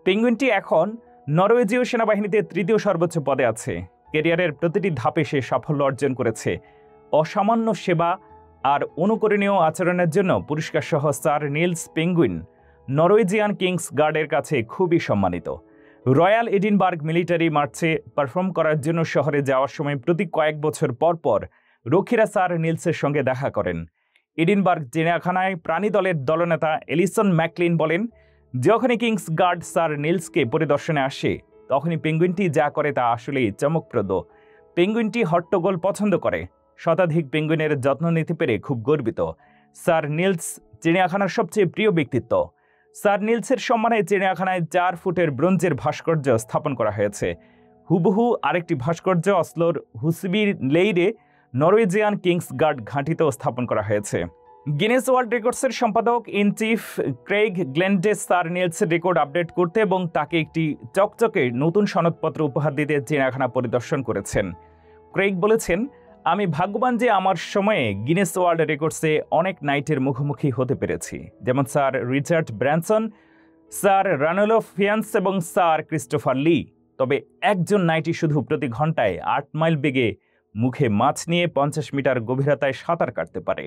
পেঙ্গুইনটি এখন নরওয়েজীয় সেনাবাহিনীতে তৃতীয় সর্বোচ্চ পদে আছে। ক্যারিয়ারের প্রতিটি ধাপে সে সাফল্য অর্জন করেছে। অসামান্য সেবা আর অনুকরণীয় আচরণের জন্য পুরস্কারসহ sir Nils penguin Norwegian King's গার্ডের কাছে খুবই সম্মানিত। রয়্যাল এডিনবার্গ মিলিটারি মার্চে পারফর্ম করার জন্য শহরে যাওয়ার সময় প্রতি কয়েক বছর পর পর রক্ষীরা স্যার নিলসের সঙ্গে দেখা করেন। এডিনবার্গ চিড়িয়াখানায় প্রাণী দলের দলনেতা এলিসন ম্যাকলিন বলেন, যখনই কিংস গার্ড স্যার নিলসকে পরিদর্শনে আসে তখনই পেঙ্গুইনটি যা করে তা আসলেই চমকপ্রদ। পেঙ্গুইনটি হট্টগোল পছন্দ করে। শতাধিক পেঙ্গুইনের যত্ন নিতে পেরে খুব গর্বিত। স্যার নিলস চিড়িয়াখানার সবচেয়ে প্রিয় ব্যক্তিত্ব। স্যার নিলসের সম্মানে চিড়িয়াখানায় 4 ফুটের ব্রোঞ্জের ভাস্কর্য স্থাপন করা হয়েছে। হুবহু আরেকটি ভাস্কর্য অসলোর হুসবি লেইরে নরওয়েজিয়ান কিংস গার্ড ঘাঁটিতেও স্থাপন করা হয়েছে। গিনেস ওয়ার্ল্ড রেকর্ডসের সম্পাদক in chief Craig Glenday sir নিলসের রেকর্ড আপডেট করতে এবং তাকে একটি চকচকে নতুন সনদপত্র উপহার দিতে চিড়িয়াখানা পরিদর্শন করেছেন। ক্রেইগ বলেছেন, আমি ভাগ্যবান যে আমার সময়ে গিনেস ওয়ার্ল্ড রেকর্ডসে অনেক নাইটের মুখোমুখি হতে পেরেছি, যেমন স্যার রিচার্ড ব্র্যানসন, স্যার রানোলফ ফিয়ান্স এবং স্যার ক্রিস্টোফার লি। তবে একজন নাইটি শুধু প্রতি ঘন্টায় 8 মাইল বেগে মুখে মাছ নিয়ে 50 মিটার গভীরতায় সাঁতার কাটতে পারে।